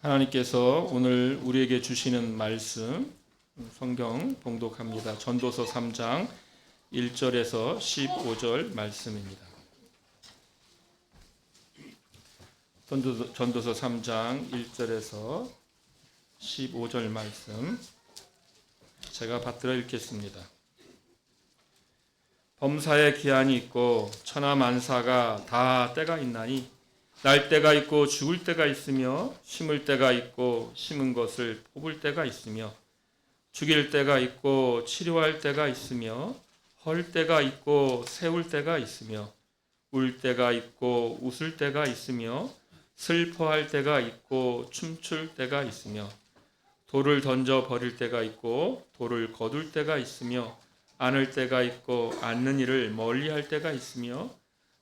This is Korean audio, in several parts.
하나님께서 오늘 우리에게 주시는 말씀 성경 봉독합니다. 전도서 3장 1절에서 15절 말씀입니다. 전도서 3장 1절에서 15절 말씀 제가 받들어 읽겠습니다. 범사에 기한이 있고 천하만사가 다 때가 있나니 날 때가 있고 죽을 때가 있으며 심을 때가 있고 심은 것을 뽑을 때가 있으며 죽일 때가 있고 치료할 때가 있으며 헐 때가 있고 세울 때가 있으며 울 때가 있고 웃을 때가 있으며 슬퍼할 때가 있고 춤출 때가 있으며 돌을 던져 버릴 때가 있고 돌을 거둘 때가 있으며 안을 때가 있고 앉는 일을 멀리할 때가 있으며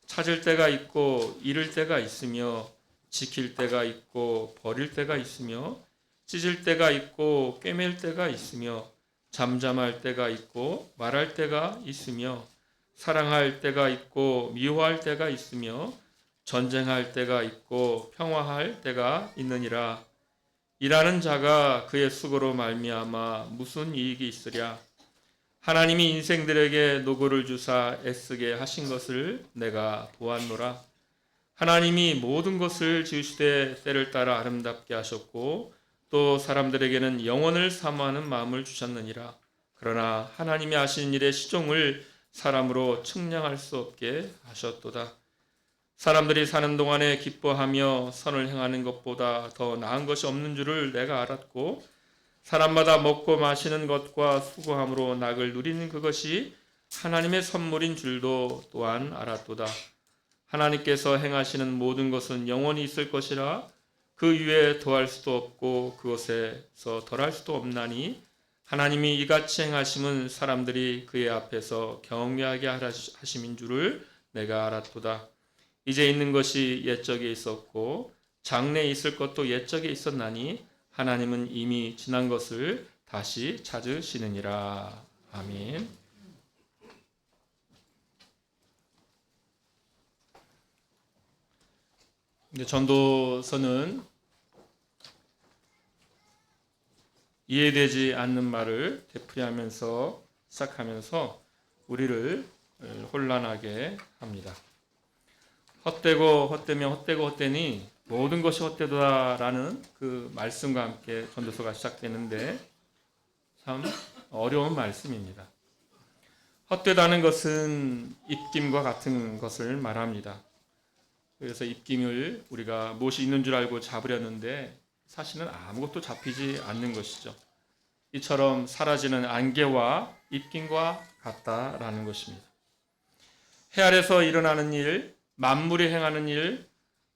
찾을 때가 있고 잃을 때가 있으며 지킬 때가 있고 버릴 때가 있으며 찢을 때가 있고 꿰맬 때가 있으며 잠잠할 때가 있고 말할 때가 있으며 사랑할 때가 있고 미워할 때가 있으며 전쟁할 때가 있고 평화할 때가 있느니라. 일하는 자가 그의 수고로 말미암아 무슨 이익이 있으랴. 하나님이 인생들에게 노고를 주사 애쓰게 하신 것을 내가 보았노라. 하나님이 모든 것을 지으시되 때를 따라 아름답게 하셨고 또 사람들에게는 영원을 사모하는 마음을 주셨느니라. 그러나 하나님이 하신 일의 시종을 사람으로 측량할 수 없게 하셨도다. 사람들이 사는 동안에 기뻐하며 선을 행하는 것보다 더 나은 것이 없는 줄을 내가 알았고 사람마다 먹고 마시는 것과 수고함으로 낙을 누리는 그것이 하나님의 선물인 줄도 또한 알았도다. 하나님께서 행하시는 모든 것은 영원히 있을 것이라 그 위에 더할 수도 없고 그것에서 덜할 수도 없나니 하나님이 이같이 행하심은 사람들이 그의 앞에서 경외하게 하심인 줄을 내가 알았도다. 이제 있는 것이 옛적에 있었고 장래에 있을 것도 옛적에 있었나니 하나님은 이미 지난 것을 다시 찾으시느니라. 아멘. 전도서는 이해되지 않는 말을 되풀이하면서 시작하면서 우리를 혼란하게 합니다. 헛되고 헛되며 헛되고 헛되니 모든 것이 헛되다라는 그 말씀과 함께 전도서가 시작되는데 참 어려운 말씀입니다. 헛되다는 것은 입김과 같은 것을 말합니다. 그래서 입김을 우리가 무엇이 있는 줄 알고 잡으려는데 사실은 아무것도 잡히지 않는 것이죠. 이처럼 사라지는 안개와 입김과 같다라는 것입니다. 해 아래서 일어나는 일, 만물이 행하는 일,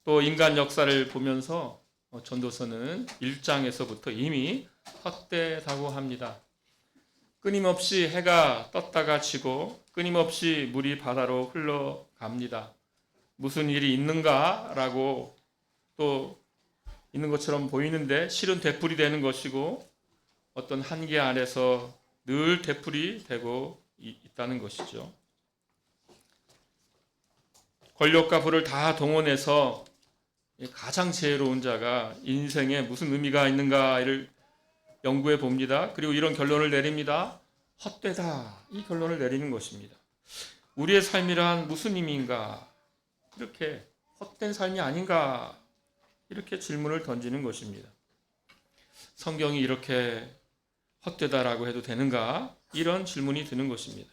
또 인간 역사를 보면서 전도서는 1장에서부터 이미 헛되다고 합니다. 끊임없이 해가 떴다가 지고 끊임없이 물이 바다로 흘러갑니다. 무슨 일이 있는가라고 또 있는 것처럼 보이는데 실은 되풀이 되는 것이고 어떤 한계 안에서 늘 되풀이 되고 있다는 것이죠. 권력과 부를 다 동원해서 가장 지혜로운 자가 인생에 무슨 의미가 있는가를 연구해 봅니다. 그리고 이런 결론을 내립니다. 헛되다. 이 결론을 내리는 것입니다. 우리의 삶이란 무슨 의미인가? 이렇게 헛된 삶이 아닌가? 이렇게 질문을 던지는 것입니다. 성경이 이렇게 헛되다라고 해도 되는가? 이런 질문이 드는 것입니다.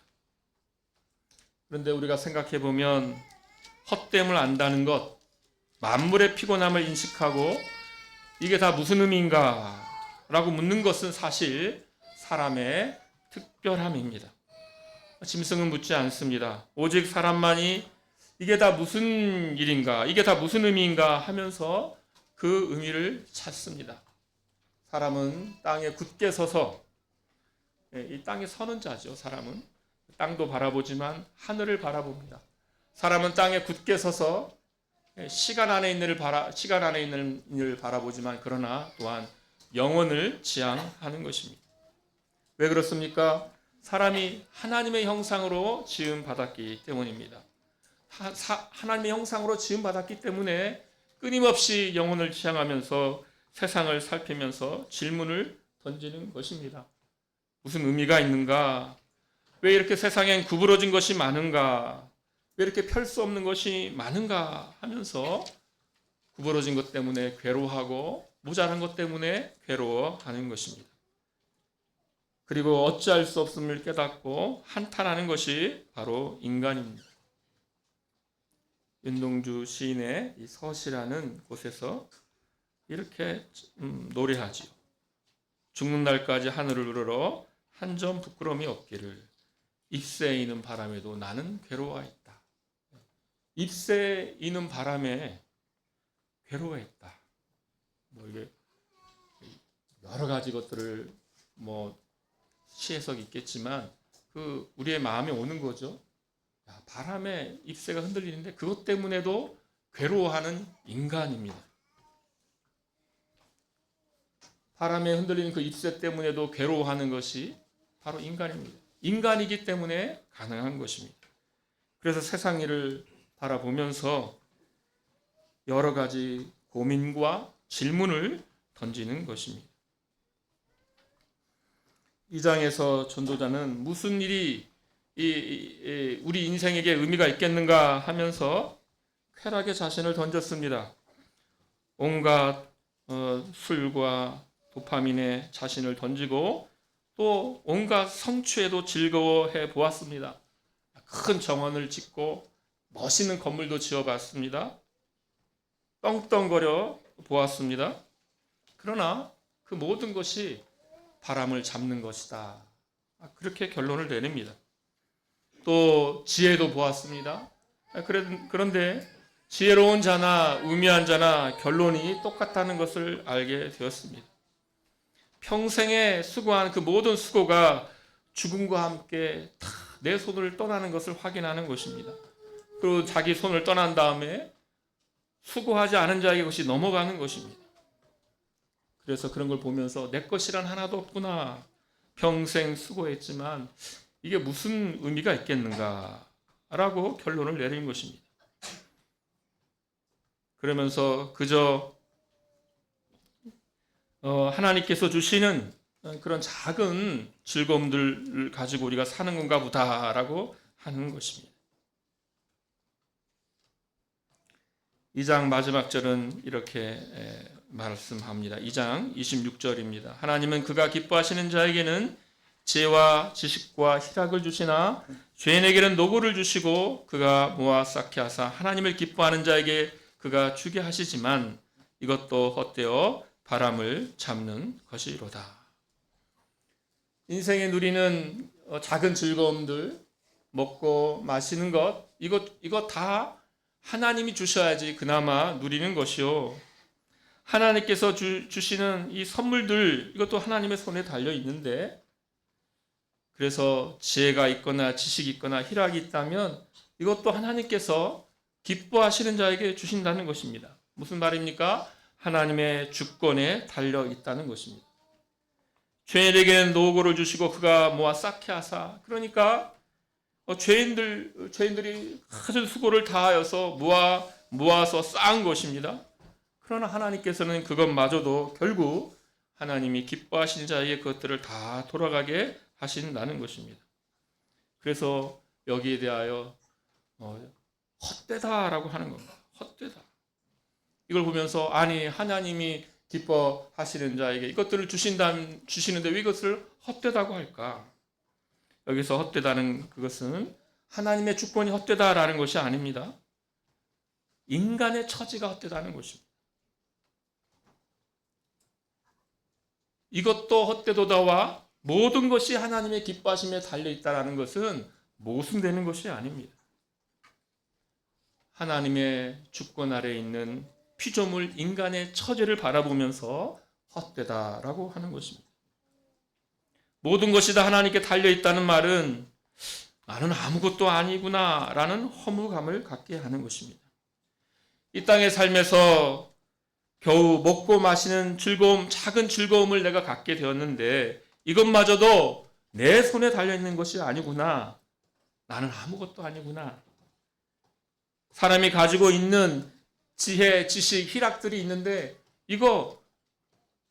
그런데 우리가 생각해 보면 헛됨을 안다는 것, 만물의 피곤함을 인식하고 이게 다 무슨 의미인가? 라고 묻는 것은 사실 사람의 특별함입니다. 짐승은 묻지 않습니다. 오직 사람만이 이게 다 무슨 일인가? 이게 다 무슨 의미인가? 하면서 그 의미를 찾습니다. 사람은 땅에 굳게 서서 이 땅에 서는 자죠. 사람은 땅도 바라보지만 하늘을 바라봅니다. 사람은 땅에 굳게 서서 시간 안에 있는 일을 바라보지만 그러나 또한 영혼을 지향하는 것입니다. 왜 그렇습니까? 사람이 하나님의 형상으로 지음 받았기 때문입니다. 하나님의 형상으로 지음 받았기 때문에 끊임없이 영혼을 지향하면서 세상을 살피면서 질문을 던지는 것입니다. 무슨 의미가 있는가? 왜 이렇게 세상엔 구부러진 것이 많은가? 왜 이렇게 펼 수 없는 것이 많은가 하면서 구부러진 것 때문에 괴로워하고 모자란 것 때문에 괴로워하는 것입니다. 그리고 어찌할 수 없음을 깨닫고 한탄하는 것이 바로 인간입니다. 윤동주 시인의 이 서시라는 곳에서 이렇게 노래하지요. 죽는 날까지 하늘을 우러러 한 점 부끄러움이 없기를 잎새 이는 바람에도 나는 괴로워했다. 잎새 이는 바람에 괴로워했다. 이게 여러 가지 것들을 시해석이 있겠지만 우리의 마음에 오는 거죠. 바람에 잎새가 흔들리는데 그것 때문에도 괴로워하는 인간입니다. 바람에 흔들리는 그 잎새 때문에도 괴로워하는 것이 바로 인간입니다. 인간이기 때문에 가능한 것입니다. 그래서 세상 일을 바라보면서 여러 가지 고민과 질문을 던지는 것입니다. 이 장에서 전도자는 무슨 일이 우리 인생에게 의미가 있겠는가 하면서 쾌락의 자신을 던졌습니다. 온갖 술과 도파민에 자신을 던지고 또 온갖 성취에도 즐거워해 보았습니다. 큰 정원을 짓고 멋있는 건물도 지어봤습니다. 떵떵거려 보았습니다. 그러나 그 모든 것이 바람을 잡는 것이다. 그렇게 결론을 내립니다. 또 지혜도 보았습니다. 그런데 지혜로운 자나 우미한 자나 결론이 똑같다는 것을 알게 되었습니다. 평생에 수고한 그 모든 수고가 죽음과 함께 다 내 손을 떠나는 것을 확인하는 것입니다. 그리고 자기 손을 떠난 다음에 수고하지 않은 자에게 그것이 넘어가는 것입니다. 그래서 그런 걸 보면서 내 것이란 하나도 없구나. 평생 수고했지만 이게 무슨 의미가 있겠는가라고 결론을 내린 것입니다. 그러면서 그저 하나님께서 주시는 그런 작은 즐거움들을 가지고 우리가 사는 건가 보다라고 하는 것입니다. 2장 마지막 절은 이렇게 말씀합니다. 2장 26절입니다. 하나님은 그가 기뻐하시는 자에게는 지혜와 지식과 희락을 주시나 죄인에게는 노고를 주시고 그가 모아 쌓게 하사 하나님을 기뻐하는 자에게 그가 주게 하시지만 이것도 헛되어 바람을 잡는 것이로다. 인생에 누리는 작은 즐거움들, 먹고 마시는 것, 이것 다 하나님이 주셔야지 그나마 누리는 것이요. 하나님께서 주시는 이 선물들, 이것도 하나님의 손에 달려 있는데, 그래서 지혜가 있거나 지식이 있거나 희락이 있다면 이것도 하나님께서 기뻐하시는 자에게 주신다는 것입니다. 무슨 말입니까? 하나님의 주권에 달려 있다는 것입니다. 죄인에게는 노고를 주시고 그가 모아 쌓게 하사, 그러니까 죄인들이 아주 수고를 다하여서 모아서 쌓은 것입니다. 그러나 하나님께서는 그것마저도 결국 하나님이 기뻐하신 자에게 그것들을 다 돌아가게 하신다는 것입니다. 그래서 여기에 대하여 헛되다라고 하는 겁니다. 헛되다. 이걸 보면서 아니 하나님이 기뻐하시는 자에게 이것들을 주시는데 왜 이것을 헛되다고 할까? 여기서 헛되다는 그것은 하나님의 주권이 헛되다라는 것이 아닙니다. 인간의 처지가 헛되다는 것입니다. 이것도 헛되도다와 모든 것이 하나님의 기뻐하심에 달려있다는 것은 모순되는 것이 아닙니다. 하나님의 주권 아래에 있는 피조물 인간의 처지를 바라보면서 헛되다라고 하는 것입니다. 모든 것이 다 하나님께 달려있다는 말은 나는 아무것도 아니구나 라는 허무감을 갖게 하는 것입니다. 이 땅의 삶에서 겨우 먹고 마시는 즐거움, 작은 즐거움을 내가 갖게 되었는데 이것마저도 내 손에 달려있는 것이 아니구나. 나는 아무것도 아니구나. 사람이 가지고 있는 지혜, 지식, 희락들이 있는데 이거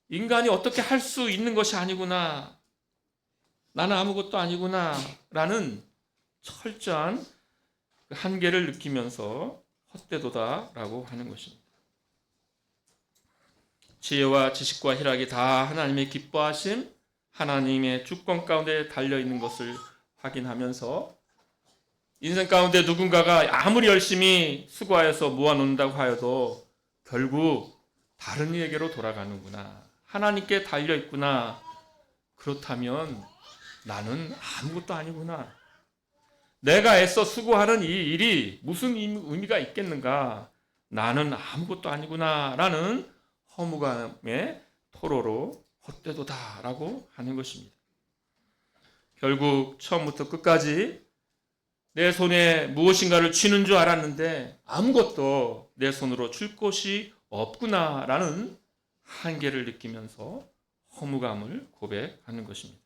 인간이 어떻게 할 수 있는 것이 아니구나. 나는 아무것도 아니구나. 라는 철저한 한계를 느끼면서 헛되도다라고 하는 것입니다. 지혜와 지식과 희락이 다 하나님의 기뻐하심, 하나님의 주권 가운데 달려있는 것을 확인하면서 인생 가운데 누군가가 아무리 열심히 수고하여서 모아놓는다고 하여도 결국 다른 이에게로 돌아가는구나. 하나님께 달려있구나. 그렇다면 나는 아무것도 아니구나. 내가 애써 수고하는 이 일이 무슨 의미가 있겠는가? 나는 아무것도 아니구나. 라는 허무감의 토로로 헛되도다라고 하는 것입니다. 결국 처음부터 끝까지 내 손에 무엇인가를 쥐는 줄 알았는데 아무것도 내 손으로 줄 곳이 없구나라는 한계를 느끼면서 허무감을 고백하는 것입니다.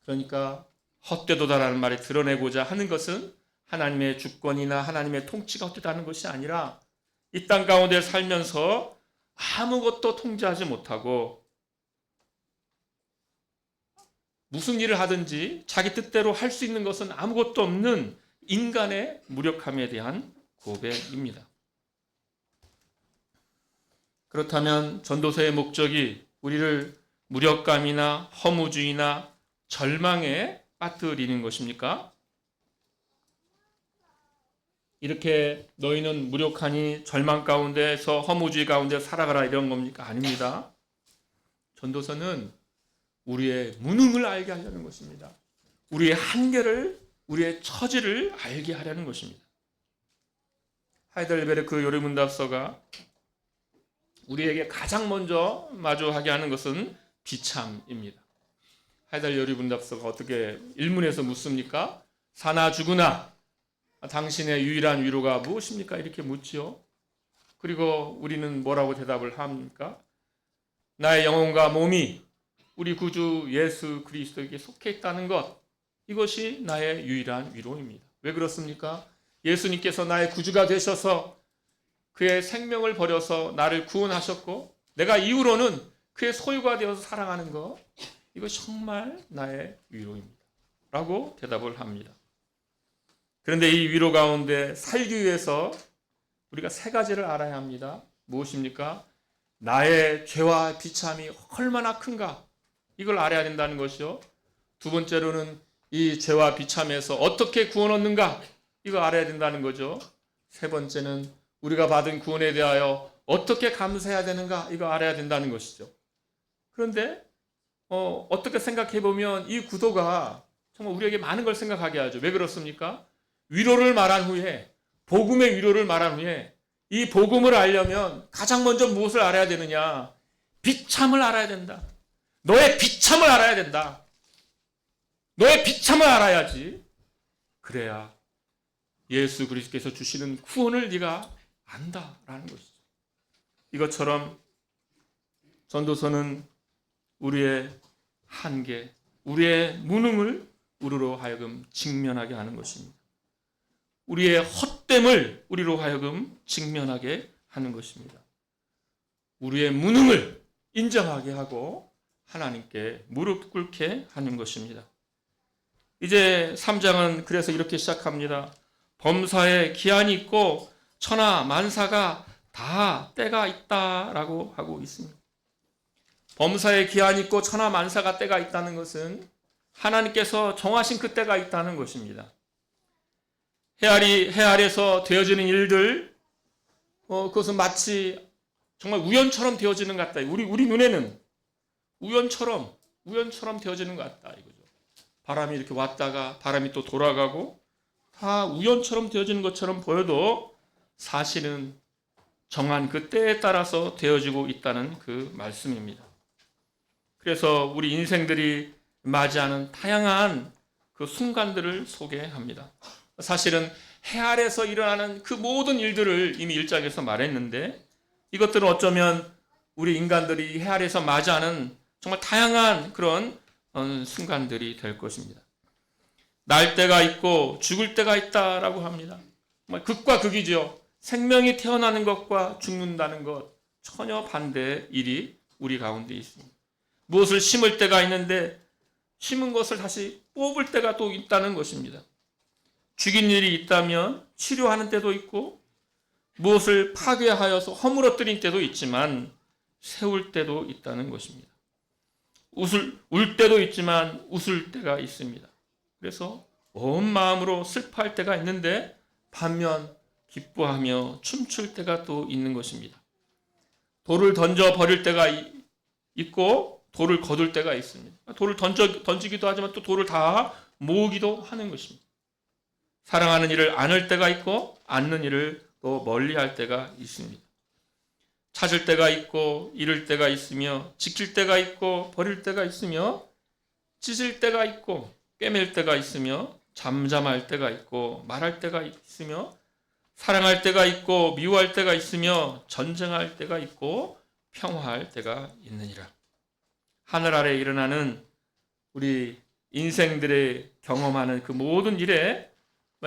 그러니까 헛되도다라는 말을 드러내고자 하는 것은 하나님의 주권이나 하나님의 통치가 헛되다는 것이 아니라 이 땅 가운데 살면서 아무것도 통제하지 못하고 무슨 일을 하든지 자기 뜻대로 할 수 있는 것은 아무것도 없는 인간의 무력함에 대한 고백입니다. 그렇다면 전도서의 목적이 우리를 무력감이나 허무주의나 절망에 빠뜨리는 것입니까? 이렇게 너희는 무력하니 절망 가운데서 허무주의 가운데 살아가라 이런 겁니까? 아닙니다. 전도서는 우리의 무능을 알게 하려는 것입니다. 우리의 한계를, 우리의 처지를 알게 하려는 것입니다. 하이델베르크 요리문답서가 우리에게 가장 먼저 마주하게 하는 것은 비참입니다. 하이델 요리문답서가 어떻게 일문에서 묻습니까? 사나 죽으나 당신의 유일한 위로가 무엇입니까? 이렇게 묻지요. 그리고 우리는 뭐라고 대답을 합니까? 나의 영혼과 몸이 우리 구주 예수 그리스도에게 속해 있다는 것, 이것이 나의 유일한 위로입니다. 왜 그렇습니까? 예수님께서 나의 구주가 되셔서 그의 생명을 버려서 나를 구원하셨고 내가 이후로는 그의 소유가 되어서 살아가는 것, 이거 정말 나의 위로입니다. 라고 대답을 합니다. 그런데 이 위로 가운데 살기 위해서 우리가 세 가지를 알아야 합니다. 무엇입니까? 나의 죄와 비참이 얼마나 큰가, 이걸 알아야 된다는 것이요. 두 번째로는 이 죄와 비참에서 어떻게 구원 얻는가, 이거 알아야 된다는 거죠. 세 번째는 우리가 받은 구원에 대하여 어떻게 감사해야 되는가, 이거 알아야 된다는 것이죠. 그런데 어떻게 생각해 보면 이 구도가 정말 우리에게 많은 걸 생각하게 하죠. 왜 그렇습니까? 위로를 말한 후에, 복음의 위로를 말한 후에 이 복음을 알려면 가장 먼저 무엇을 알아야 되느냐? 비참을 알아야 된다. 너의 비참을 알아야 된다. 너의 비참을 알아야지. 그래야 예수 그리스도께서 주시는 구원을 네가 안다라는 것이죠. 이것처럼 전도서는 우리의 한계, 우리의 무능을 우리로 하여금 직면하게 하는 것입니다. 우리의 헛됨을 우리로 하여금 직면하게 하는 것입니다. 우리의 무능을 인정하게 하고 하나님께 무릎 꿇게 하는 것입니다. 이제 3장은 그래서 이렇게 시작합니다. 범사에 기한이 있고 천하 만사가 다 때가 있다라고 하고 있습니다. 범사에 기한이 있고 천하 만사가 때가 있다는 것은 하나님께서 정하신 그 때가 있다는 것입니다. 해 아래서 되어지는 일들, 그것은 마치 정말 우연처럼 되어지는 것 같다. 우리 눈에는 우연처럼 되어지는 것 같다 이거죠. 바람이 이렇게 왔다가 바람이 또 돌아가고 다 우연처럼 되어지는 것처럼 보여도 사실은 정한 그 때에 따라서 되어지고 있다는 그 말씀입니다. 그래서 우리 인생들이 맞이하는 다양한 그 순간들을 소개합니다. 사실은 해 아래서 일어나는 그 모든 일들을 이미 1장에서 말했는데 이것들은 어쩌면 우리 인간들이 해 아래서 맞이하는 정말 다양한 그런 순간들이 될 것입니다. 날 때가 있고 죽을 때가 있다라고 합니다. 정말 극과 극이죠. 생명이 태어나는 것과 죽는다는 것, 전혀 반대의 일이 우리 가운데 있습니다. 무엇을 심을 때가 있는데 심은 것을 다시 뽑을 때가 또 있다는 것입니다. 죽인 일이 있다면 치료하는 때도 있고 무엇을 파괴하여서 허물어뜨린 때도 있지만 세울 때도 있다는 것입니다. 울 때도 있지만 웃을 때가 있습니다. 그래서 온 마음으로 슬퍼할 때가 있는데 반면 기뻐하며 춤출 때가 또 있는 것입니다. 돌을 던져 버릴 때가 있고 돌을 거둘 때가 있습니다. 돌을 던지기도 하지만 또 돌을 다 모으기도 하는 것입니다. 사랑하는 이를 안을 때가 있고 않는 이를 또 멀리할 때가 있습니다. 찾을 때가 있고 잃을 때가 있으며 지킬 때가 있고 버릴 때가 있으며 찢을 때가 있고 꿰맬 때가 있으며 잠잠할 때가 있고 말할 때가 있으며 사랑할 때가 있고 미워할 때가 있으며 전쟁할 때가 있고 평화할 때가 있느니라. 하늘 아래 일어나는 우리 인생들의 경험하는 그 모든 일에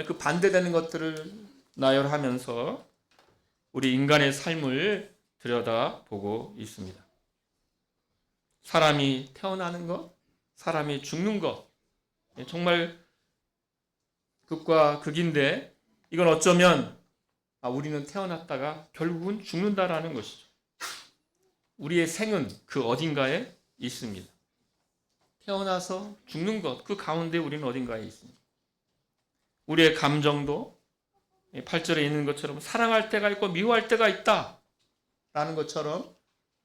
그 반대되는 것들을 나열하면서 우리 인간의 삶을 들여다보고 있습니다. 사람이 태어나는 것, 사람이 죽는 것, 정말 극과 극인데 이건 어쩌면 우리는 태어났다가 결국은 죽는다라는 것이죠. 우리의 생은 그 어딘가에 있습니다. 태어나서 죽는 것, 그 가운데 우리는 어딘가에 있습니다. 우리의 감정도 8절에 있는 것처럼 사랑할 때가 있고 미워할 때가 있다 라는 것처럼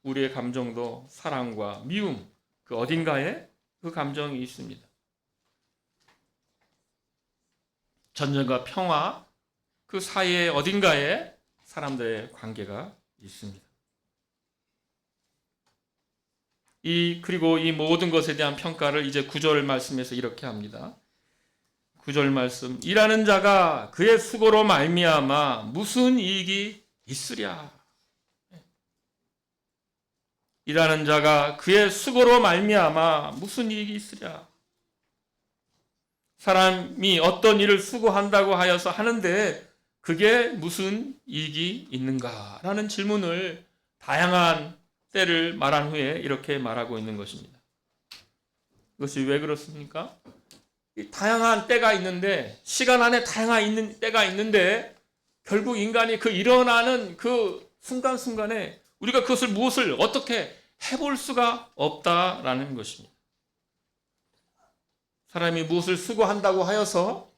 우리의 감정도 사랑과 미움, 그 어딘가에 그 감정이 있습니다. 전쟁과 평화, 그 사이에 어딘가에 사람들의 관계가 있습니다. 그리고 이 모든 것에 대한 평가를 이제 9절 말씀에서 이렇게 합니다. 9절 말씀, 일하는 자가 그의 수고로 말미암아 무슨 이익이 있으랴. 일하는 자가 그의 수고로 말미암아 무슨 이익이 있으랴. 사람이 어떤 일을 수고한다고 하여서 하는데 그게 무슨 이익이 있는가라는 질문을 다양한 때를 말한 후에 이렇게 말하고 있는 것입니다. 그것이 왜 그렇습니까? 다양한 때가 있는데 시간 안에 다양한 때가 있는데 결국 인간이 그 일어나는 그 순간순간에 우리가 그것을 무엇을 어떻게 해볼 수가 없다라는 것입니다. 사람이 무엇을 수고한다고 하여서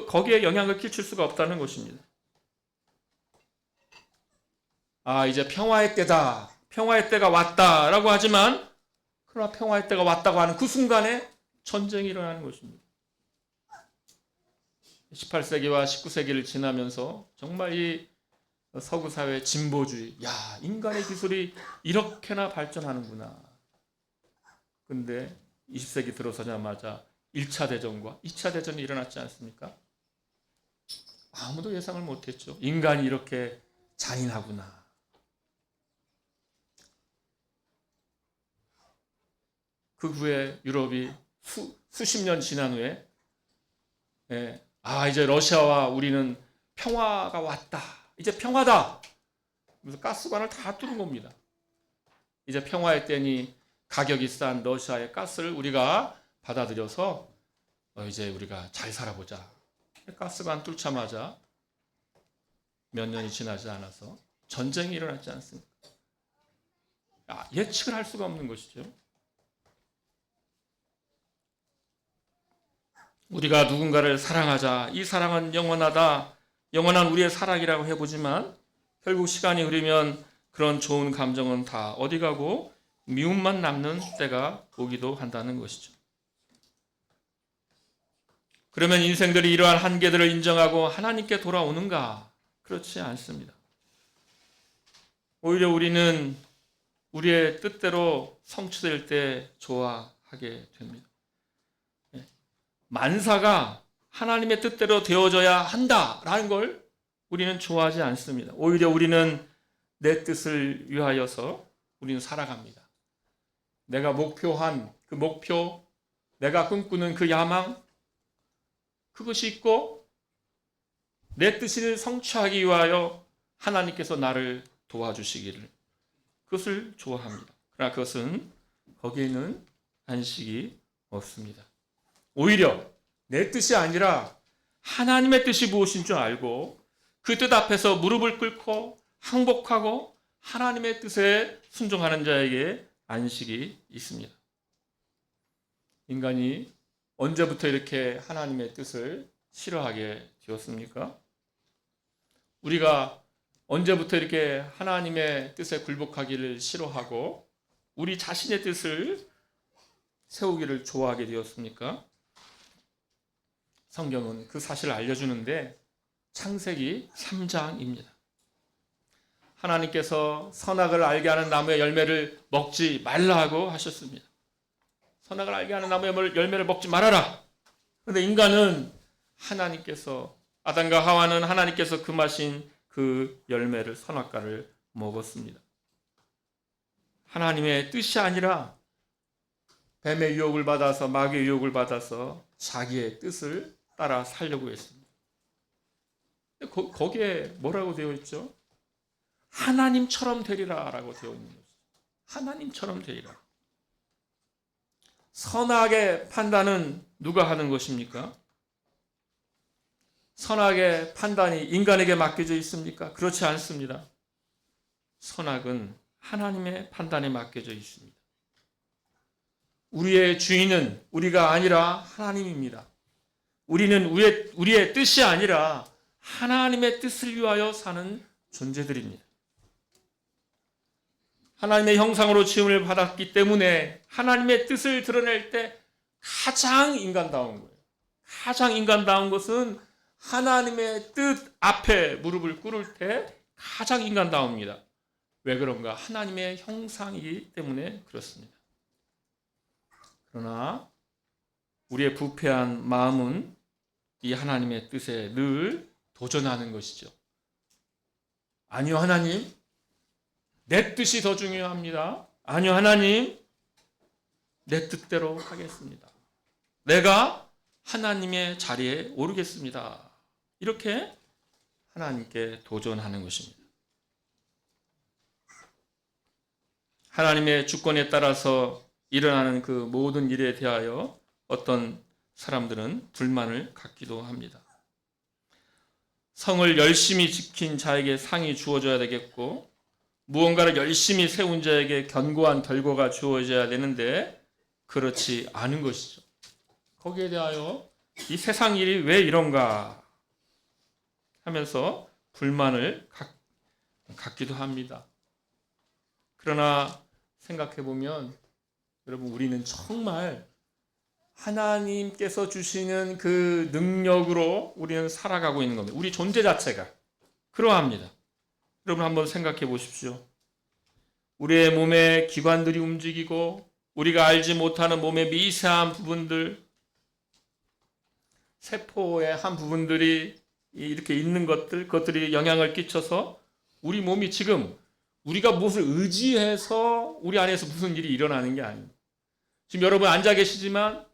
거기에 영향을 끼칠 수가 없다는 것입니다. 이제 평화의 때다. 평화의 때가 왔다라고 하지만 그러나 평화의 때가 왔다고 하는 그 순간에 전쟁이 일어나는 것입니다. 18세기와 19세기를 지나면서 정말 이 서구 사회의 진보주의, 인간의 기술이 이렇게나 발전하는구나. 근데 20세기 들어서자마자 1차 대전과 2차 대전이 일어났지 않습니까? 아무도 예상을 못했죠. 인간이 이렇게 잔인하구나. 그 후에 유럽이 수십 년 지난 후에 이제 러시아와 우리는 평화가 왔다. 이제 평화다. 그래서 가스관을 다 뚫은 겁니다. 이제 평화의 때니 가격이 싼 러시아의 가스를 우리가 받아들여서 이제 우리가 잘 살아보자. 가스관 뚫자마자 몇 년이 지나지 않아서 전쟁이 일어났지 않습니까? 예측을 할 수가 없는 것이죠. 우리가 누군가를 사랑하자. 이 사랑은 영원하다. 영원한 우리의 사랑이라고 해보지만 결국 시간이 흐르면 그런 좋은 감정은 다 어디 가고 미움만 남는 때가 오기도 한다는 것이죠. 그러면 인생들이 이러한 한계들을 인정하고 하나님께 돌아오는가? 그렇지 않습니다. 오히려 우리는 우리의 뜻대로 성취될 때 좋아하게 됩니다. 만사가 하나님의 뜻대로 되어져야 한다라는 걸 우리는 좋아하지 않습니다. 오히려 우리는 내 뜻을 위하여서 우리는 살아갑니다. 내가 목표한 그 목표, 내가 꿈꾸는 그 야망, 그것이 있고 내 뜻을 성취하기 위하여 하나님께서 나를 도와주시기를, 그것을 좋아합니다. 그러나 그것은 거기에는 안식이 없습니다. 오히려 내 뜻이 아니라 하나님의 뜻이 무엇인 줄 알고 그 뜻 앞에서 무릎을 꿇고 항복하고 하나님의 뜻에 순종하는 자에게 안식이 있습니다. 인간이 언제부터 이렇게 하나님의 뜻을 싫어하게 되었습니까? 우리가 언제부터 이렇게 하나님의 뜻에 굴복하기를 싫어하고 우리 자신의 뜻을 세우기를 좋아하게 되었습니까? 성경은 그 사실을 알려주는데 창세기 3장입니다. 하나님께서 선악을 알게 하는 나무의 열매를 먹지 말라고 하셨습니다. 선악을 알게 하는 나무의 열매를 먹지 말아라. 그런데 인간은 아담과 하와는 하나님께서 금하신 그 열매를 선악과를 먹었습니다. 하나님의 뜻이 아니라 뱀의 유혹을 받아서 마귀의 유혹을 받아서 자기의 뜻을 따라 살려고 했습니다. 거기에 뭐라고 되어 있죠? 하나님처럼 되리라라고 되어 있는 거죠. 하나님처럼 되리라. 선악의 판단은 누가 하는 것입니까? 선악의 판단이 인간에게 맡겨져 있습니까? 그렇지 않습니다. 선악은 하나님의 판단에 맡겨져 있습니다. 우리의 주인은 우리가 아니라 하나님입니다. 우리는 우리의 뜻이 아니라 하나님의 뜻을 위하여 사는 존재들입니다. 하나님의 형상으로 지음을 받았기 때문에 하나님의 뜻을 드러낼 때 가장 인간다운 거예요. 가장 인간다운 것은 하나님의 뜻 앞에 무릎을 꿇을 때 가장 인간다웁니다. 왜 그런가? 하나님의 형상이기 때문에 그렇습니다. 그러나 우리의 부패한 마음은 이 하나님의 뜻에 늘 도전하는 것이죠. 아니요, 하나님. 내 뜻이 더 중요합니다. 아니요, 하나님. 내 뜻대로 하겠습니다. 내가 하나님의 자리에 오르겠습니다. 이렇게 하나님께 도전하는 것입니다. 하나님의 주권에 따라서 일어나는 그 모든 일에 대하여 어떤 사람들은 불만을 갖기도 합니다. 성을 열심히 지킨 자에게 상이 주어져야 되겠고 무언가를 열심히 세운 자에게 견고한 결과가 주어져야 되는데 그렇지 않은 것이죠. 거기에 대하여 이 세상 일이 왜 이런가 하면서 불만을 갖기도 합니다. 그러나 생각해 보면 여러분, 우리는 정말 하나님께서 주시는 그 능력으로 우리는 살아가고 있는 겁니다. 우리 존재 자체가 그러합니다. 여러분 한번 생각해 보십시오. 우리의 몸의 기관들이 움직이고 우리가 알지 못하는 몸의 미세한 부분들, 세포의 한 부분들이 이렇게 있는 그것들이 영향을 끼쳐서 우리 몸이 지금 우리가 무엇을 의지해서 우리 안에서 무슨 일이 일어나는 게 아닙니다. 지금 여러분 앉아 계시지만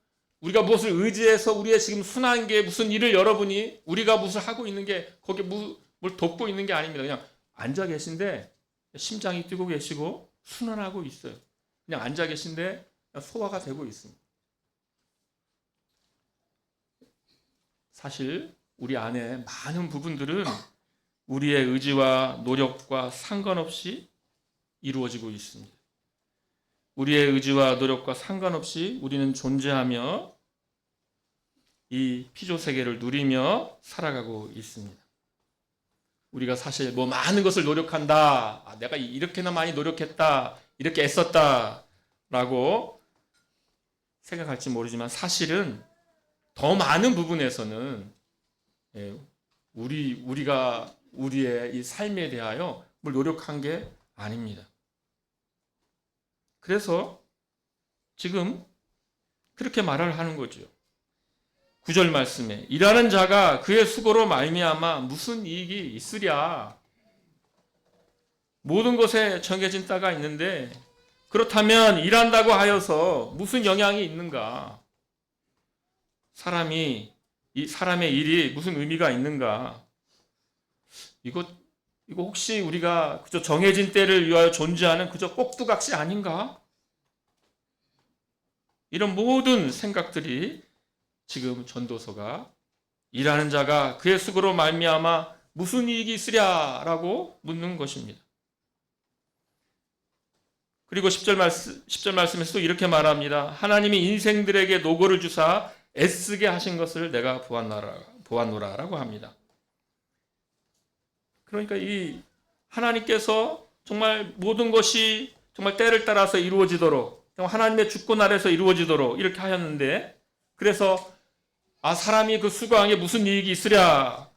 우리가 무엇을 의지해서 우리의 지금 순한 게 무슨 일을 여러분이 우리가 무엇을 하고 있는 게 거기에 뭘 돕고 있는 게 아닙니다. 그냥 앉아 계신데 심장이 뛰고 계시고 순환하고 있어요. 그냥 앉아 계신데 소화가 되고 있습니다. 사실 우리 안에 많은 부분들은 우리의 의지와 노력과 상관없이 이루어지고 있습니다. 우리의 의지와 노력과 상관없이 우리는 존재하며 이 피조세계를 누리며 살아가고 있습니다. 우리가 사실 뭐 많은 것을 노력한다. 내가 이렇게나 많이 노력했다. 이렇게 애썼다. 라고 생각할지 모르지만 사실은 더 많은 부분에서는 우리가 우리의 이 삶에 대하여 뭘 노력한 게 아닙니다. 그래서 지금 그렇게 말을 하는 거죠. 9절 말씀에 일하는 자가 그의 수고로 말미암아 무슨 이익이 있으랴. 모든 것에 정해진 때가 있는데 그렇다면 일한다고 하여서 무슨 영향이 있는가? 사람의 일이 무슨 의미가 있는가? 이거 이거 혹시 우리가 그저 정해진 때를 위하여 존재하는 그저 꼭두각시 아닌가? 이런 모든 생각들이 지금 전도서가 일하는 자가 그의 수고로 말미암아 무슨 이익이 있으랴라고 묻는 것입니다. 그리고 10절 말씀에서도 이렇게 말합니다. 하나님이 인생들에게 노고를 주사 애쓰게 하신 것을 내가 보았노라라고 합니다. 그러니까 이 하나님께서 정말 모든 것이 정말 때를 따라서 이루어지도록, 하나님의 주권 아래서 이루어지도록 이렇게 하셨는데, 그래서 사람이 그 수고한 게 무슨 이익이 있으랴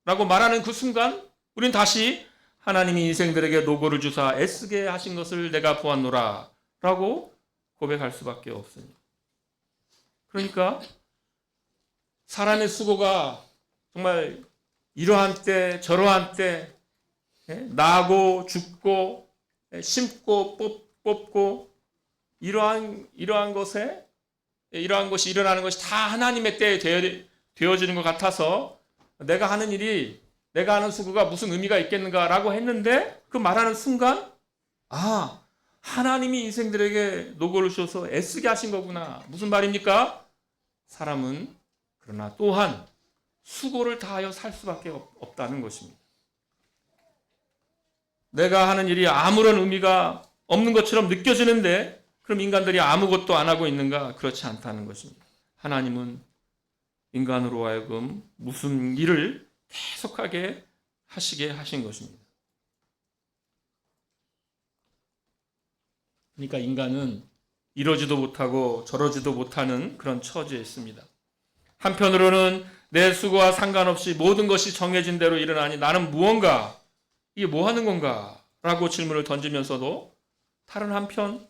라고 말하는 그 순간 우리는 다시 하나님이 인생들에게 노고를 주사 애쓰게 하신 것을 내가 보았노라 라고 고백할 수밖에 없습니다. 그러니까 사람의 수고가 정말 이러한 때 저러한 때 나고 죽고 심고 뽑고 이러한 것이 일어나는 것이 다 하나님의 때에 되어지는 것 같아서 내가 하는 일이, 내가 하는 수고가 무슨 의미가 있겠는가라고 했는데, 그 말하는 순간 하나님이 인생들에게 노고를 주셔서 애쓰게 하신 거구나. 무슨 말입니까? 사람은 그러나 또한 수고를 다하여 살 수밖에 없다는 것입니다. 내가 하는 일이 아무런 의미가 없는 것처럼 느껴지는데 그럼 인간들이 아무것도 안 하고 있는가? 그렇지 않다는 것입니다. 하나님은 인간으로 하여금 무슨 일을 계속하게 하시게 하신 것입니다. 그러니까 인간은 이러지도 못하고 저러지도 못하는 그런 처지에 있습니다. 한편으로는 내 수고와 상관없이 모든 것이 정해진 대로 일어나니 나는 무언가, 이게 뭐 하는 건가? 라고 질문을 던지면서도 다른 한편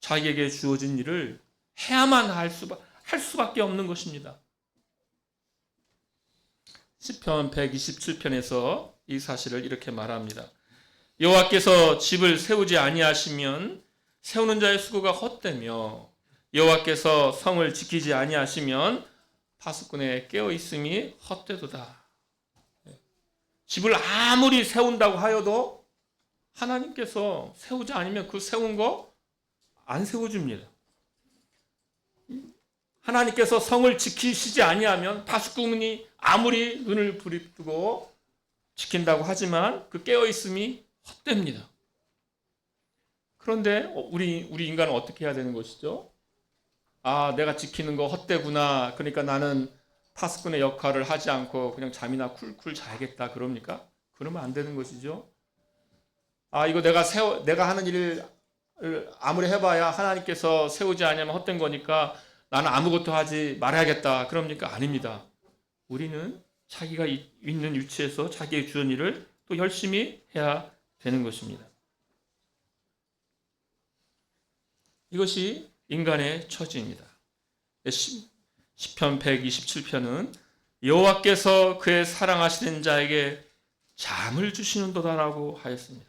자기에게 주어진 일을 해야만 할 수밖에 없는 것입니다. 시편 127편에서 이 사실을 이렇게 말합니다. 여호와께서 집을 세우지 아니하시면 세우는 자의 수고가 헛되며 여호와께서 성을 지키지 아니하시면 파수꾼의 깨어 있음이 헛되도다. 집을 아무리 세운다고 하여도 하나님께서 세우지 않으면 그 세운 거 안 세워줍니다. 하나님께서 성을 지키시지 아니하면 파수꾼이 아무리 눈을 부릅뜨고 지킨다고 하지만 그 깨어있음이 헛됩니다. 그런데 우리 인간은 어떻게 해야 되는 것이죠? 내가 지키는 거 헛되구나. 그러니까 나는 파수꾼의 역할을 하지 않고 그냥 잠이나 쿨쿨 자야겠다. 그럽니까? 그러면 안 되는 것이죠. 이거 내가 하는 일을 아무리 해봐야 하나님께서 세우지 않으면 헛된 거니까 나는 아무것도 하지 말아야겠다. 그럽니까? 아닙니다. 우리는 자기가 있는 위치에서 자기의 주는 일을 또 열심히 해야 되는 것입니다. 이것이 인간의 처지입니다. 시편 127편은 여호와께서 그의 사랑하시는 자에게 잠을 주시는도다라고 하였습니다.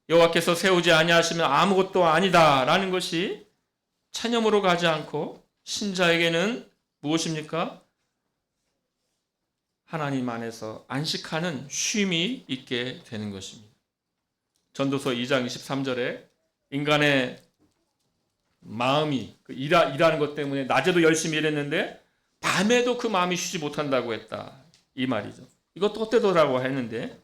여호와께서 세우지 아니하시면 아무것도 아니다라는 것이 체념으로 가지 않고 신자에게는 무엇입니까? 하나님 안에서 안식하는 쉼이 있게 되는 것입니다. 전도서 2장 23절에 인간의 마음이 일하는 것 때문에 낮에도 열심히 일했는데 밤에도 그 마음이 쉬지 못한다고 했다. 이 말이죠. 이것도 헛되더라고 했는데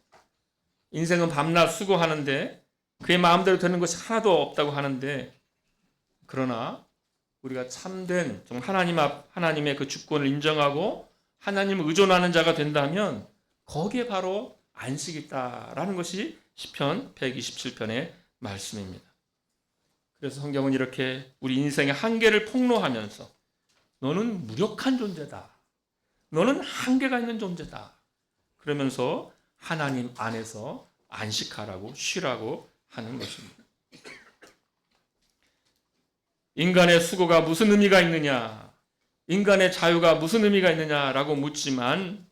인생은 밤낮 수고하는데 그의 마음대로 되는 것이 하나도 없다고 하는데, 그러나 우리가 참된 하나님의 그 주권을 인정하고 하나님을 의존하는 자가 된다면 거기에 바로 안식이 있다라는 것이 시편 127편의 말씀입니다. 그래서 성경은 이렇게 우리 인생의 한계를 폭로하면서 너는 무력한 존재다. 너는 한계가 있는 존재다. 그러면서 하나님 안에서 안식하라고 쉬라고 하는 것입니다. 인간의 수고가 무슨 의미가 있느냐? 인간의 자유가 무슨 의미가 있느냐라고 묻지만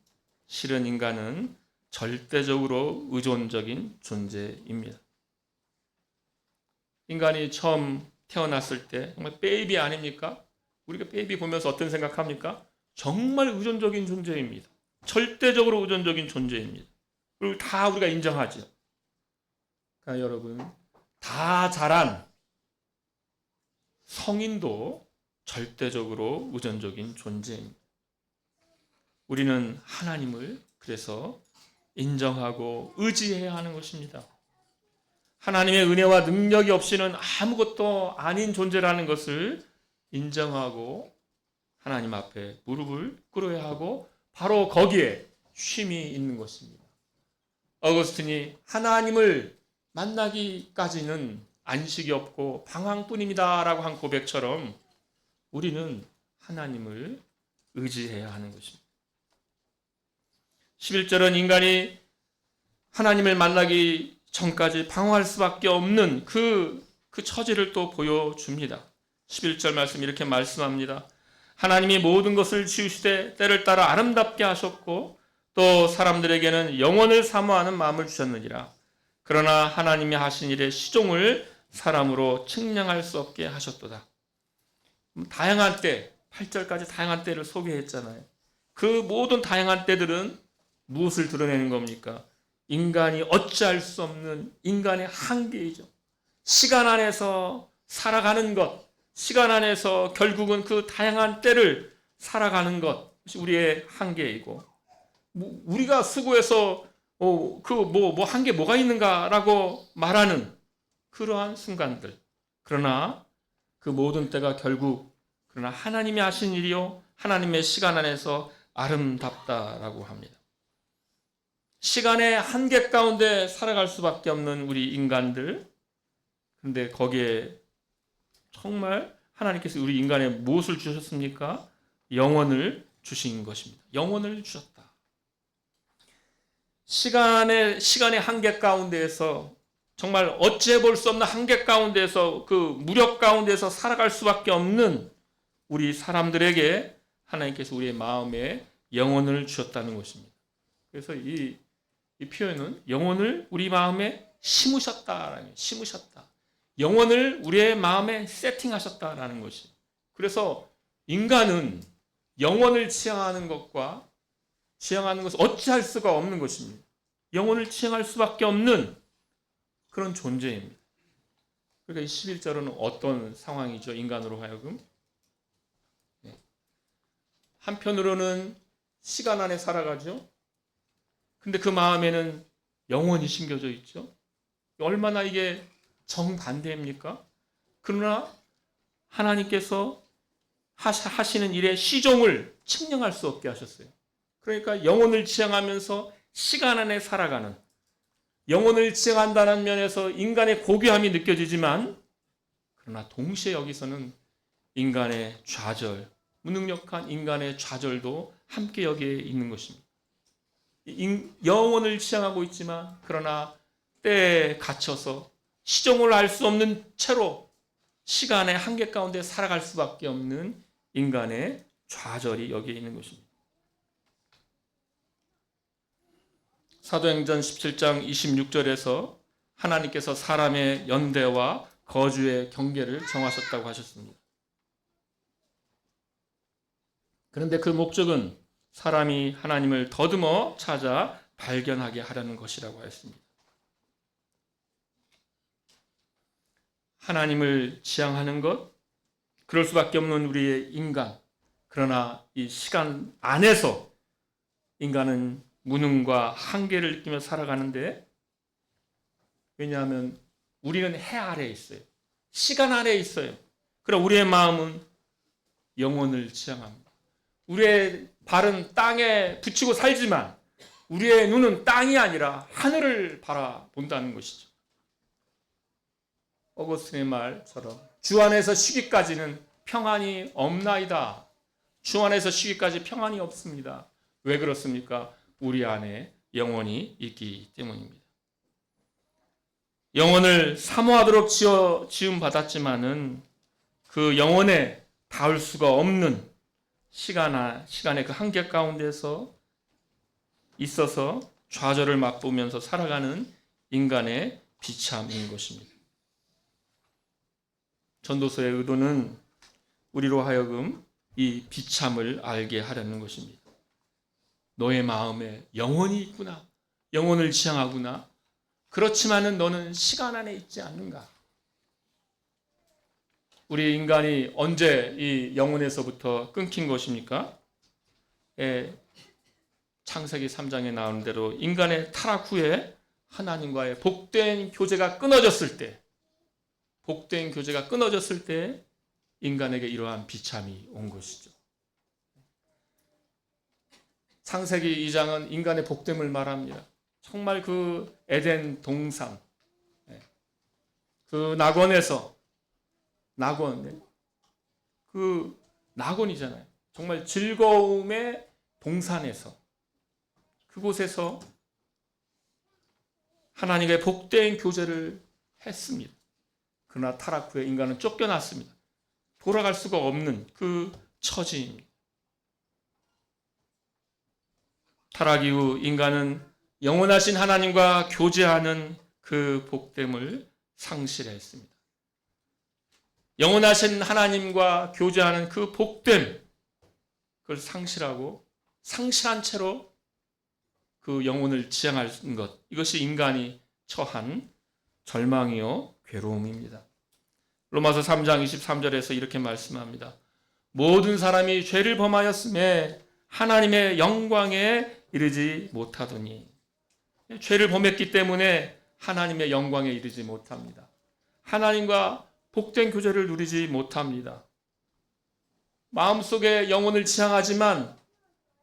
실은 인간은 절대적으로 의존적인 존재입니다. 인간이 처음 태어났을 때 정말 베이비 아닙니까? 우리가 베이비 보면서 어떤 생각합니까? 정말 의존적인 존재입니다. 절대적으로 우선적인 존재입니다. 그리고 다 우리가 인정하죠. 그러니까 여러분, 다 자란 성인도 절대적으로 우선적인 존재입니다. 우리는 하나님을 그래서 인정하고 의지해야 하는 것입니다. 하나님의 은혜와 능력이 없이는 아무것도 아닌 존재라는 것을 인정하고 하나님 앞에 무릎을 꿇어야 하고 바로 거기에 쉼이 있는 것입니다. 어거스틴이 하나님을 만나기까지는 안식이 없고 방황뿐입니다 라고 한 고백처럼 우리는 하나님을 의지해야 하는 것입니다. 11절은 인간이 하나님을 만나기 전까지 방황할 수밖에 없는 그 처지를 또 보여줍니다. 11절 말씀 이렇게 말씀합니다. 하나님이 모든 것을 지으시되 때를 따라 아름답게 하셨고 또 사람들에게는 영원을 사모하는 마음을 주셨느니라. 그러나 하나님이 하신 일의 시종을 사람으로 측량할 수 없게 하셨도다. 다양한 때, 8절까지 다양한 때를 소개했잖아요. 그 모든 다양한 때들은 무엇을 드러내는 겁니까? 인간이 어찌할 수 없는 인간의 한계이죠. 시간 안에서 살아가는 것, 시간 안에서 결국은 그 다양한 때를 살아가는 것이 우리의 한계이고, 우리가 수고해서 한계 뭐가 있는가라고 말하는 그러한 순간들. 그러나 그 모든 때가 결국 그러나 하나님이 하신 일이요 하나님의 시간 안에서 아름답다라고 합니다. 시간의 한계 가운데 살아갈 수밖에 없는 우리 인간들. 그런데 거기에 정말 하나님께서 우리 인간에 무엇을 주셨습니까? 영혼을 주신 것입니다. 영혼을 주셨다. 시간의 한계 가운데에서 정말 어찌해 볼 수 없는 한계 가운데에서 그 무력 가운데서 살아갈 수밖에 없는 우리 사람들에게 하나님께서 우리의 마음에 영혼을 주셨다는 것입니다. 그래서 이 표현은 영혼을 우리 마음에 심으셨다. 영혼을 우리의 마음에 세팅하셨다라는 것이. 그래서 인간은 영혼을 지향하는 것은 어찌할 수가 없는 것입니다. 영혼을 지향할 수밖에 없는 그런 존재입니다. 그러니까 이 11절은 어떤 상황이죠? 인간으로 하여금. 한편으로는 시간 안에 살아가죠. 근데 그 마음에는 영혼이 심겨져 있죠. 얼마나 이게 정반대입니까? 그러나 하나님께서 하시는 일의 시종을 측량할 수 없게 하셨어요. 그러니까 영혼을 지향하면서 시간 안에 살아가는, 영혼을 지향한다는 면에서 인간의 고귀함이 느껴지지만 그러나 동시에 여기서는 인간의 좌절, 무능력한 인간의 좌절도 함께 여기에 있는 것입니다. 영혼을 지향하고 있지만 그러나 때에 갇혀서 시종을 알 수 없는 채로 시간의 한계 가운데 살아갈 수밖에 없는 인간의 좌절이 여기에 있는 것입니다. 사도행전 17장 26절에서 하나님께서 사람의 연대와 거주의 경계를 정하셨다고 하셨습니다. 그런데 그 목적은 사람이 하나님을 더듬어 찾아 발견하게 하려는 것이라고 하였습니다. 하나님을 지향하는 것, 그럴 수밖에 없는 우리의 인간. 그러나 이 시간 안에서 인간은 무능과 한계를 느끼며 살아가는데, 왜냐하면 우리는 해 아래에 있어요. 시간 아래에 있어요. 그러나 우리의 마음은 영혼을 지향합니다. 우리의 발은 땅에 붙이고 살지만 우리의 눈은 땅이 아니라 하늘을 바라본다는 것이죠. 어거스틴의 말처럼 주 안에서 쉬기까지는 평안이 없나이다. 주 안에서 쉬기까지 평안이 없습니다. 왜 그렇습니까? 우리 안에 영혼이 있기 때문입니다. 영혼을 사모하도록 지음 받았지만은 그 영혼에 닿을 수가 없는 시간의 그 한계 가운데서 있어서 좌절을 맛보면서 살아가는 인간의 비참인 것입니다. 전도서의 의도는 우리로 하여금 이 비참을 알게 하려는 것입니다. 너의 마음에 영혼이 있구나. 영혼을 지향하구나. 그렇지만은 너는 시간 안에 있지 않는가? 우리 인간이 언제 이 영혼에서부터 끊긴 것입니까? 창세기 3장에 나오는 대로 인간의 타락 후에 하나님과의 복된 교제가 끊어졌을 때, 복된 교제가 끊어졌을 때 인간에게 이러한 비참이 온 것이죠. 창세기 2장은 인간의 복됨을 말합니다. 정말 그 에덴 동산, 그 낙원에서, 그 낙원이잖아요. 정말 즐거움의 동산에서, 그곳에서 하나님의 복된 교제를 했습니다. 그러나 타락 후에 인간은 쫓겨났습니다. 돌아갈 수가 없는 그 처지입니다. 타락 이후 인간은 영원하신 하나님과 교제하는 그 복됨을 상실했습니다. 영원하신 하나님과 교제하는 그 복됨, 그걸 상실하고 상실한 채로 그 영혼을 지향하는 것, 이것이 인간이 처한 절망이요 괴로움입니다. 로마서 3장 23절에서 이렇게 말씀합니다. 모든 사람이 죄를 범하였음에 하나님의 영광에 이르지 못하더니, 죄를 범했기 때문에 하나님의 영광에 이르지 못합니다. 하나님과 복된 교제를 누리지 못합니다. 마음속에 영혼을 지향하지만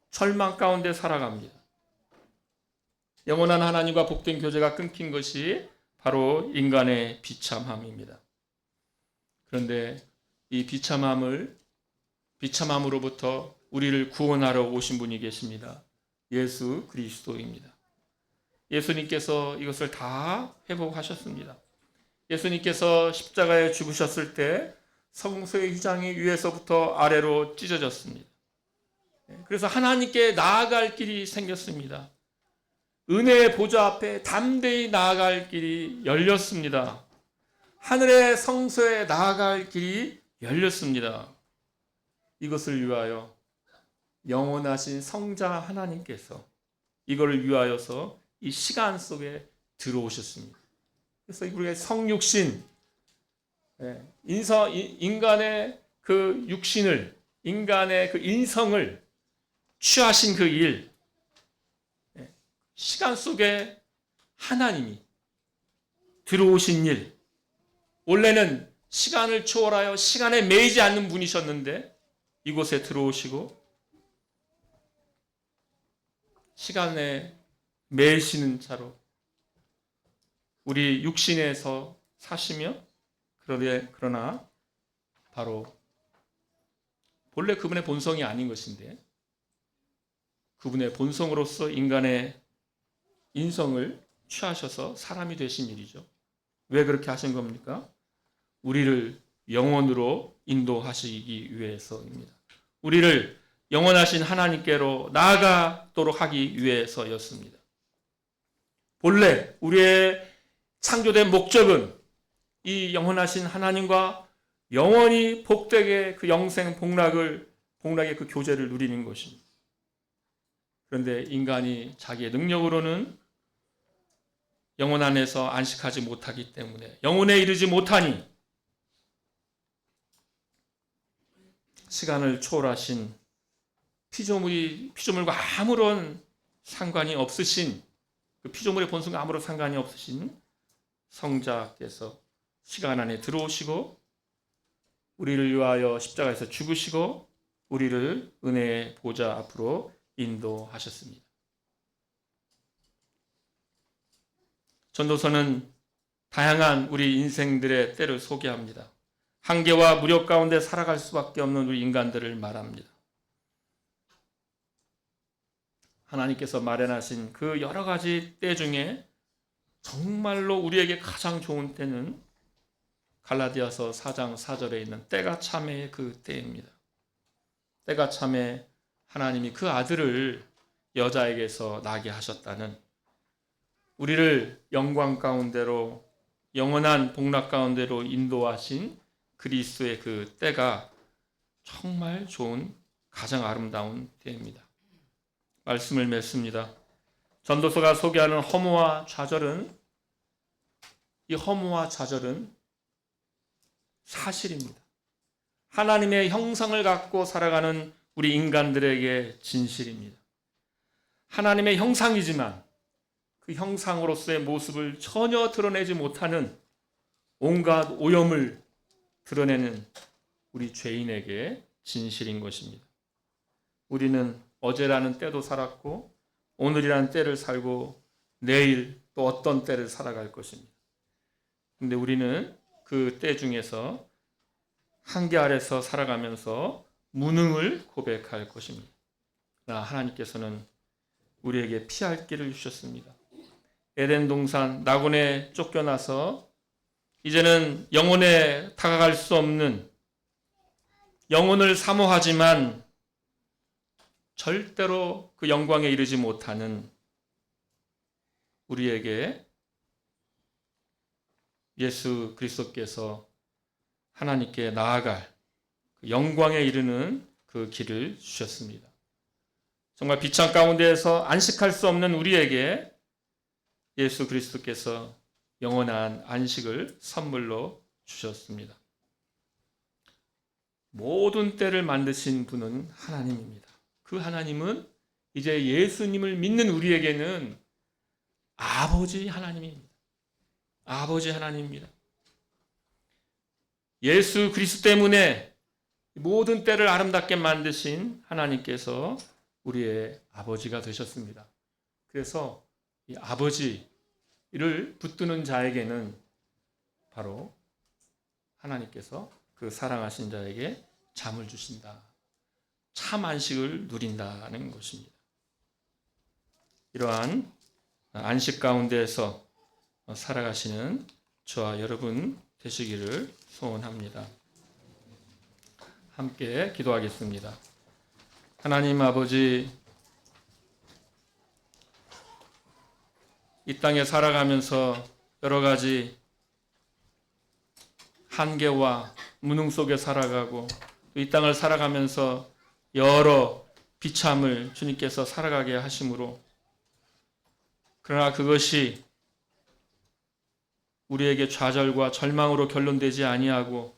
절망 가운데 살아갑니다. 영원한 하나님과 복된 교제가 끊긴 것이 바로 인간의 비참함입니다. 그런데 이 비참함으로부터 우리를 구원하러 오신 분이 계십니다. 예수 그리스도입니다. 예수님께서 이것을 다 회복하셨습니다. 예수님께서 십자가에 죽으셨을 때 성소의 휘장이 위에서부터 아래로 찢어졌습니다. 그래서 하나님께 나아갈 길이 생겼습니다. 은혜의 보좌 앞에 담대히 나아갈 길이 열렸습니다. 하늘의 성소에 나아갈 길이 열렸습니다. 이것을 위하여 영원하신 성자 하나님께서 이거를 위하여서 이 시간 속에 들어오셨습니다. 그래서 우리가 성육신, 인간의 그 육신을, 인간의 그 인성을 취하신 그 일, 시간 속에 하나님이 들어오신 일, 원래는 시간을 초월하여 시간에 매이지 않는 분이셨는데 이곳에 들어오시고 시간에 매이시는 자로 우리 육신에서 사시며, 그러나 바로 본래 그분의 본성이 아닌 것인데 그분의 본성으로서 인간의 인성을 취하셔서 사람이 되신 일이죠. 왜 그렇게 하신 겁니까? 우리를 영원으로 인도하시기 위해서입니다. 우리를 영원하신 하나님께로 나아가도록 하기 위해서였습니다. 본래 우리의 창조된 목적은 이 영원하신 하나님과 영원히 복되게 그 영생 복락의 그 교제를 누리는 것입니다. 그런데 인간이 자기의 능력으로는 영혼 안에서 안식하지 못하기 때문에, 영혼에 이르지 못하니 시간을 초월하신 피조물과 아무런 상관이 없으신, 그 피조물의 본성과 아무런 상관이 없으신 성자께서 시간 안에 들어오시고 우리를 위하여 십자가에서 죽으시고 우리를 은혜의 보좌 앞으로 인도하셨습니다. 전도서는 다양한 우리 인생들의 때를 소개합니다. 한계와 무력 가운데 살아갈 수밖에 없는 우리 인간들을 말합니다. 하나님께서 마련하신 그 여러 가지 때 중에 정말로 우리에게 가장 좋은 때는 갈라디아서 4장 4절에 있는 때가 참의 그 때입니다. 때가 참에 하나님이 그 아들을 여자에게서 나게 하셨다는, 우리를 영광 가운데로, 영원한 복락 가운데로 인도하신 그리스도의 그 때가 정말 좋은, 가장 아름다운 때입니다. 말씀을 맺습니다. 전도서가 소개하는 허무와 좌절은, 이 허무와 좌절은 사실입니다. 하나님의 형상을 갖고 살아가는 우리 인간들에게 진실입니다. 하나님의 형상이지만 그 형상으로서의 모습을 전혀 드러내지 못하는 온갖 오염을 드러내는 우리 죄인에게 진실인 것입니다. 우리는 어제라는 때도 살았고 오늘이라는 때를 살고 내일 또 어떤 때를 살아갈 것입니다. 근데 우리는 그 때 중에서 한계 아래서 살아가면서 무능을 고백할 것입니다. 그러나 하나님께서는 우리에게 피할 길을 주셨습니다. 에덴 동산 낙원에 쫓겨나서 이제는 영혼에 다가갈 수 없는, 영혼을 사모하지만 절대로 그 영광에 이르지 못하는 우리에게 예수 그리스도께서 하나님께 나아갈 그 영광에 이르는 그 길을 주셨습니다. 정말 비참 가운데에서 안식할 수 없는 우리에게 예수 그리스도께서 영원한 안식을 선물로 주셨습니다. 모든 때를 만드신 분은 하나님입니다. 그 하나님은 이제 예수님을 믿는 우리에게는 아버지 하나님입니다. 아버지 하나님입니다. 예수 그리스도 때문에 모든 때를 아름답게 만드신 하나님께서 우리의 아버지가 되셨습니다. 그래서 이 아버지를 붙드는 자에게는 바로 하나님께서 그 사랑하신 자에게 잠을 주신다. 참 안식을 누린다는 것입니다. 이러한 안식 가운데에서 살아가시는 저와 여러분 되시기를 소원합니다. 함께 기도하겠습니다. 하나님 아버지, 이 땅에 살아가면서 여러 가지 한계와 무능 속에 살아가고 이 땅을 살아가면서 여러 비참을 주님께서 살아가게 하심으로, 그러나 그것이 우리에게 좌절과 절망으로 결론되지 아니하고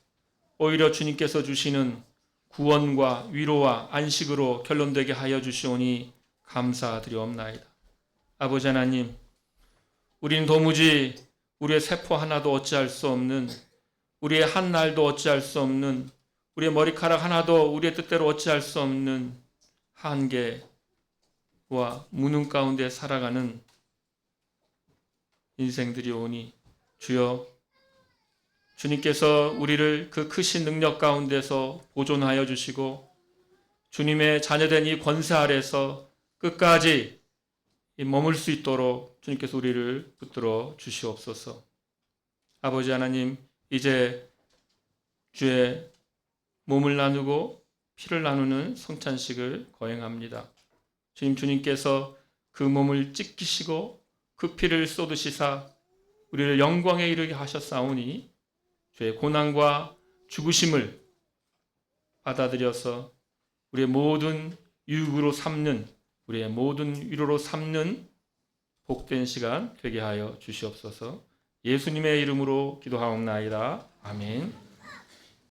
오히려 주님께서 주시는 구원과 위로와 안식으로 결론되게 하여 주시오니 감사드리옵나이다. 아버지 하나님, 우리는 도무지 우리의 세포 하나도 어찌할 수 없는, 우리의 한 날도 어찌할 수 없는, 우리의 머리카락 하나도 우리의 뜻대로 어찌할 수 없는 한계와 무능 가운데 살아가는 인생들이 오니 주여, 주님께서 우리를 그 크신 능력 가운데서 보존하여 주시고 주님의 자녀된 이 권세 아래서 끝까지 머물 수 있도록 주님께서 우리를 붙들어 주시옵소서. 아버지 하나님, 이제 주의 몸을 나누고 피를 나누는 성찬식을 거행합니다. 주님께서 그 몸을 찢기시고 그 피를 쏟으시사 우리를 영광에 이르게 하셨사오니 주의 고난과 죽으심을 받아들여서 우리의 모든 유익으로 삼는, 우리의 모든 위로로 삼는 복된 시간 되게 하여 주시옵소서. 예수님의 이름으로 기도하옵나이다. 아멘.